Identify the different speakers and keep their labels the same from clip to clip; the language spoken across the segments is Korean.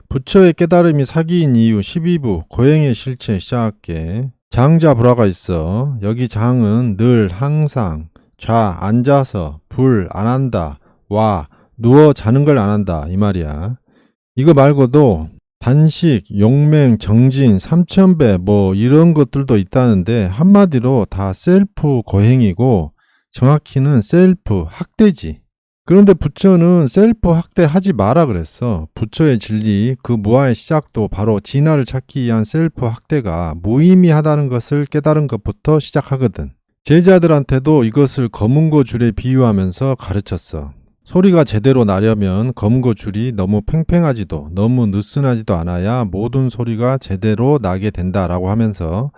Speaker 1: 부처의 깨달음이 사기인 이유 12부 고행의 실체 시작할게. 장자 불화가 있어. 여기 장은 늘 항상 좌 앉아서 불 안 한다 와 누워 자는 걸 안 한다 이 말이야. 이거 말고도 단식, 용맹, 정진, 삼천배 뭐 이런 것들도 있다는데 한마디로 다 셀프 고행이고 정확히는 셀프 학대지. 그런데 부처는 셀프 학대하지 마라 그랬어. 부처의 진리, 그 무아의 시작도 바로 진화를 찾기 위한 셀프 학대가 무의미하다는 것을 깨달은 것부터 시작하거든. 제자들한테도 이것을 검은고 줄에 비유하면서 가르쳤어. 소리가 제대로 나려면 검은고 줄이 너무 팽팽하지도 너무 느슨하지도 않아야 모든 소리가 제대로 나게 된다라고 하면서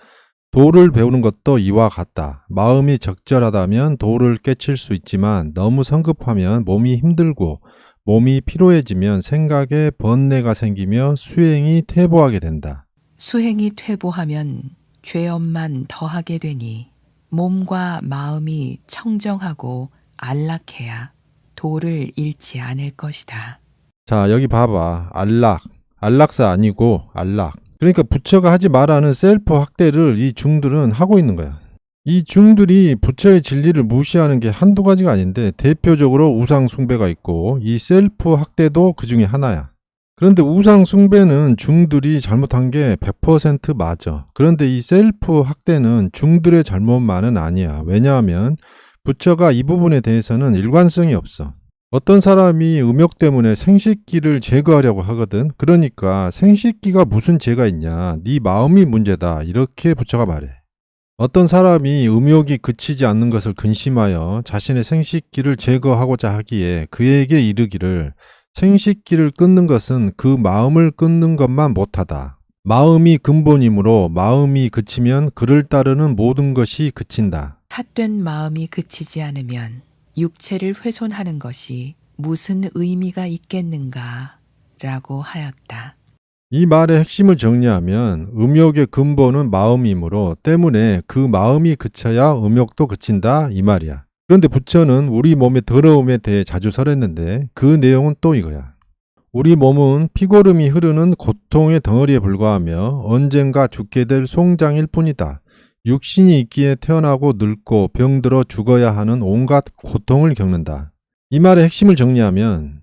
Speaker 1: 도를 배우는 것도 이와 같다. 마음이 적절하다면 도를 깨칠 수 있지만 너무 성급하면 몸이 힘들고 몸이 피로해지면 생각에 번뇌가 생기며 수행이 퇴보하게 된다.
Speaker 2: 수행이 퇴보하면 죄업만 더하게 되니 몸과 마음이 청정하고 안락해야 도를 잃지 않을 것이다.
Speaker 1: 자, 여기 봐봐. 안락사 아니고 안락. 그러니까 부처가 하지 말라는 셀프 학대를 이 중들은 하고 있는 거야. 이 중들이 부처의 진리를 무시하는 게 한두 가지가 아닌데 대표적으로 우상 숭배가 있고 이 셀프 학대도 그 중에 하나야. 그런데 우상 숭배는 중들이 잘못한 게 100% 맞아. 그런데 이 셀프 학대는 중들의 잘못만은 아니야. 왜냐하면 부처가 이 부분에 대해서는 일관성이 없어. 어떤 사람이 음욕 때문에 생식기를 제거하려고 하거든. 그러니까 생식기가 무슨 죄가 있냐. 네 마음이 문제다. 이렇게 부처가 말해. 어떤 사람이 음욕이 그치지 않는 것을 근심하여 자신의 생식기를 제거하고자 하기에 그에게 이르기를 생식기를 끊는 것은 그 마음을 끊는 것만 못하다. 마음이 근본이므로 마음이 그치면 그를 따르는 모든 것이 그친다.
Speaker 2: 삿된 마음이 그치지 않으면 육체를 훼손하는 것이 무슨 의미가 있겠는가 라고 하였다.
Speaker 1: 이 말의 핵심을 정리하면 음욕의 근본은 마음이므로 때문에 그 마음이 그쳐야 음욕도 그친다 이 말이야. 그런데 부처는 우리 몸의 더러움에 대해 자주 설했는데 그 내용은 또 이거야. 우리 몸은 피고름이 흐르는 고통의 덩어리에 불과하며 언젠가 죽게 될 송장일 뿐이다. 육신이 있기에 태어나고 늙고 병들어 죽어야 하는 온갖 고통을 겪는다. 이 말의 핵심을 정리하면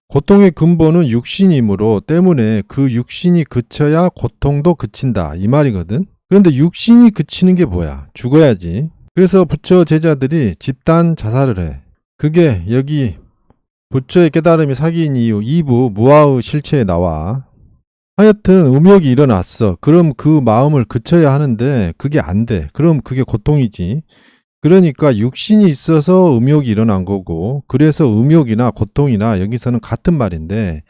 Speaker 1: 고통의 근본은 육신이므로 때문에 그 육신이 그쳐야 고통도 그친다 이 말이거든. 그런데 육신이 그치는 게 뭐야? 죽어야지. 그래서 부처 제자들이 집단 자살을 해. 그게 여기 부처의 깨달음이 사기인 이유 2부 무아의 실체에 나와. 하여튼 음욕이 일어났어. 그럼 그 마음을 그쳐야 하는데 그게 안 돼. 그럼 그게 고통이지. 그러니까 육신이 있어서 음욕이 일어난 거고 그래서 음욕이나 고통이나 여기서는 같은 말인데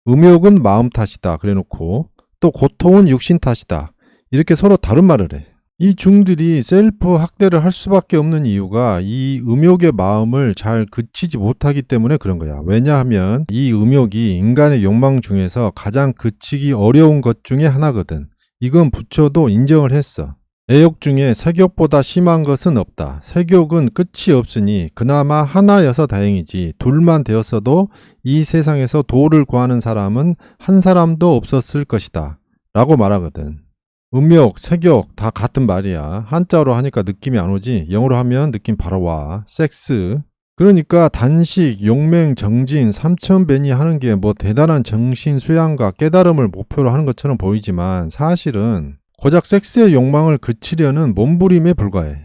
Speaker 1: 음욕은 마음 탓이다 그래놓고 또 고통은 육신 탓이다. 이렇게 서로 다른 말을 해. 이 중들이 셀프 학대를 할 수밖에 없는 이유가 이 음욕의 마음을 잘 그치지 못하기 때문에 그런 거야. 왜냐하면 이 음욕이 인간의 욕망 중에서 가장 그치기 어려운 것 중에 하나거든. 이건 부처도 인정을 했어. 애욕 중에 색욕보다 심한 것은 없다. 색욕은 끝이 없으니 그나마 하나여서 다행이지 둘만 되었어도 이 세상에서 도를 구하는 사람은 한 사람도 없었을 것이다. 라고 말하거든. 음욕, 색욕 다 같은 말이야. 한자로 하니까 느낌이 안 오지? 영어로 하면 느낌 바로 와. 섹스. 그러니까 단식, 용맹, 정진, 삼천배니 하는 게 뭐 대단한 정신 수양과 깨달음을 목표로 하는 것처럼 보이지만 사실은 고작 섹스의 욕망을 그치려는 몸부림에 불과해.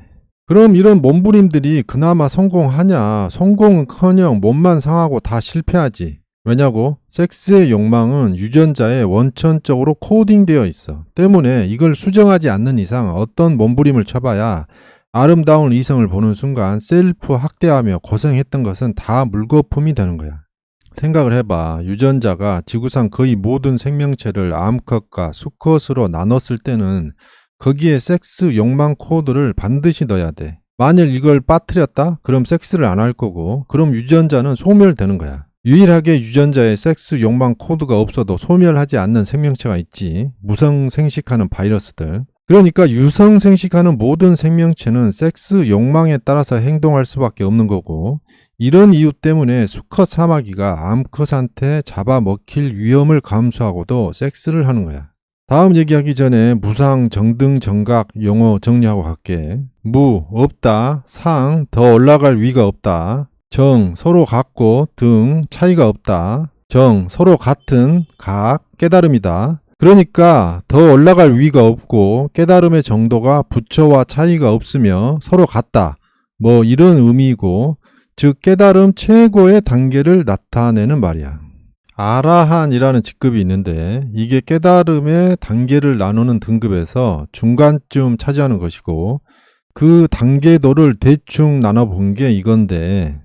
Speaker 1: 그럼 이런 몸부림들이 그나마 성공하냐? 성공은커녕 몸만 상하고 다 실패하지. 왜냐고? 섹스의 욕망은 유전자에 원천적으로 코딩되어 있어. 때문에 이걸 수정하지 않는 이상 어떤 몸부림을 쳐봐야 아름다운 이성을 보는 순간 셀프 학대하며 고생했던 것은 다 물거품이 되는 거야. 생각을 해봐. 유전자가 지구상 거의 모든 생명체를 암컷과 수컷으로 나눴을 때는 거기에 섹스 욕망 코드를 반드시 넣어야 돼. 만일 이걸 빠뜨렸다? 그럼 섹스를 안 할 거고 그럼 유전자는 소멸되는 거야. 유일하게 유전자에 섹스 욕망 코드가 없어도 소멸하지 않는 생명체가 있지. 무성 생식하는 바이러스들. 그러니까 유성 생식하는 모든 생명체는 섹스 욕망에 따라서 행동할 수밖에 없는 거고 이런 이유 때문에 수컷 사마귀가 암컷한테 잡아먹힐 위험을 감수하고도 섹스를 하는 거야. 다음 얘기하기 전에 무상, 정등, 정각 용어 정리하고 갈게. 무, 없다. 상, 더 올라갈 위가 없다. 정, 서로 같고. 등, 차이가 없다. 정, 서로 같은. 각, 깨달음이다. 그러니까 더 올라갈 위가 없고 깨달음의 정도가 부처와 차이가 없으며 서로 같다. 뭐 이런 의미이고, 즉 깨달음 최고의 단계를 나타내는 말이야. 아라한이라는 직급이 있는데 이게 깨달음의 단계를 나누는 등급에서 중간쯤 차지하는 것이고, 그 단계도를 대충 나눠본 게 이건데,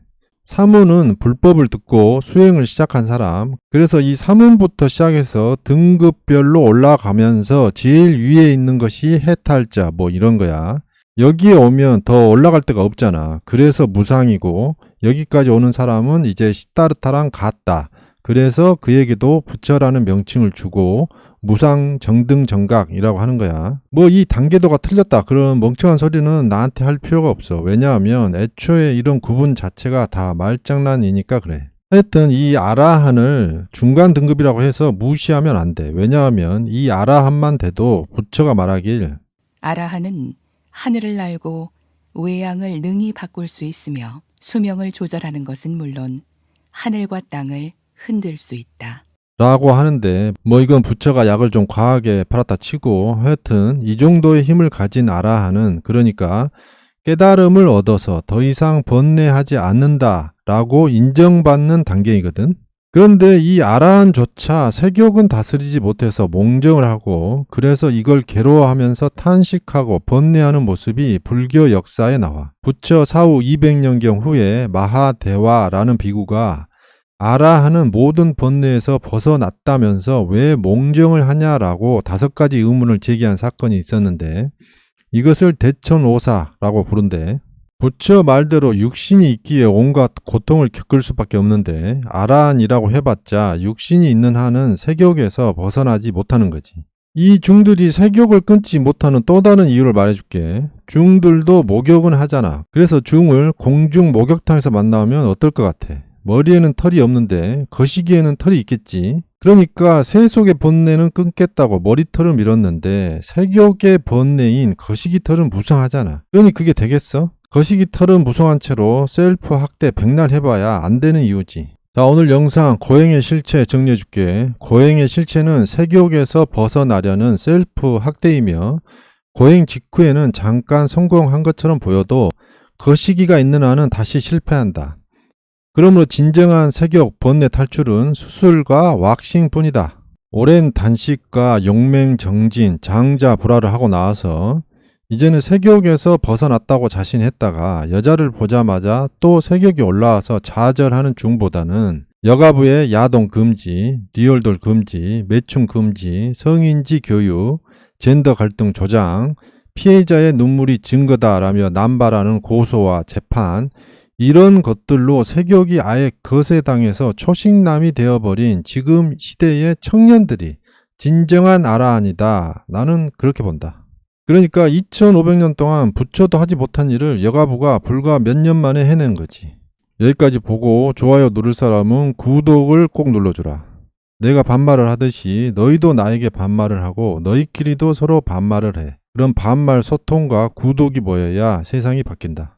Speaker 1: 사문은 불법을 듣고 수행을 시작한 사람, 그래서 이 사문부터 시작해서 등급별로 올라가면서 제일 위에 있는 것이 해탈자, 뭐 이런 거야. 여기에 오면 더 올라갈 데가 없잖아. 그래서 무상이고, 여기까지 오는 사람은 이제 시다르타랑 같다. 그래서 그에게도 부처라는 명칭을 주고 무상, 정등, 정각이라고 하는 거야. 뭐 이 단계도가 틀렸다 그런 멍청한 소리는 나한테 할 필요가 없어. 왜냐하면 애초에 이런 구분 자체가 다 말장난이니까 그래. 하여튼 이 아라한을 중간 등급이라고 해서 무시하면 안 돼. 왜냐하면 이 아라한만 돼도 부처가 말하길
Speaker 2: 아라한은 하늘을 날고 외양을 능히 바꿀 수 있으며 수명을 조절하는 것은 물론 하늘과 땅을 흔들 수 있다.
Speaker 1: 라고 하는데, 뭐 이건 부처가 약을 좀 과하게 팔았다 치고, 하여튼 이 정도의 힘을 가진 아라한은 그러니까 깨달음을 얻어서 더 이상 번뇌하지 않는다 라고 인정받는 단계이거든. 그런데 이 아라한조차 색욕은 다스리지 못해서 몽정을 하고, 그래서 이걸 괴로워하면서 탄식하고 번뇌하는 모습이 불교 역사에 나와. 부처 사후 200년경 후에 마하대와라는 비구가 아라한은 모든 번뇌에서 벗어났다면서 왜 몽정을 하냐라고 5가지 의문을 제기한 사건이 있었는데, 이것을 대천오사라고 부른대. 부처 말대로 육신이 있기에 온갖 고통을 겪을 수밖에 없는데, 아라한이라고 해봤자 육신이 있는 한은 색욕에서 벗어나지 못하는 거지. 이 중들이 색욕을 끊지 못하는 또 다른 이유를 말해줄게. 중들도 목욕은 하잖아. 그래서 중을 공중 목욕탕에서 만나면 어떨 것 같아? 머리에는 털이 없는데 거시기에는 털이 있겠지. 그러니까 세속의 번뇌는 끊겠다고 머리털을 밀었는데 색욕의 번뇌인 거시기 털은 무성하잖아. 그러니 그게 되겠어? 거시기 털은 무성한 채로 셀프 학대 백날 해봐야 안 되는 이유지. 자, 오늘 영상 고행의 실체 정리해줄게. 고행의 실체는 색욕에서 벗어나려는 셀프 학대이며, 고행 직후에는 잠깐 성공한 것처럼 보여도 거시기가 있는 한은 다시 실패한다. 그러므로 진정한 색욕 번뇌 탈출은 수술과 왁싱뿐이다. 오랜 단식과 용맹 정진, 장자 불화를 하고 나와서 이제는 색욕에서 벗어났다고 자신했다가 여자를 보자마자 또 색욕이 올라와서 좌절하는 중보다는 여가부의 야동 금지, 리얼돌 금지, 매춘 금지, 성인지 교육, 젠더 갈등 조장, 피해자의 눈물이 증거다라며 남발하는 고소와 재판, 이런 것들로 색욕이 아예 거세당해서 초식남이 되어버린 지금 시대의 청년들이 진정한 아라한이다. 나는 그렇게 본다. 그러니까 2500년 동안 부처도 하지 못한 일을 여가부가 불과 몇 년 만에 해낸 거지. 여기까지 보고 좋아요 누를 사람은 구독을 꼭 눌러주라. 내가 반말을 하듯이 너희도 나에게 반말을 하고 너희끼리도 서로 반말을 해. 그런 반말 소통과 구독이 모여야 세상이 바뀐다.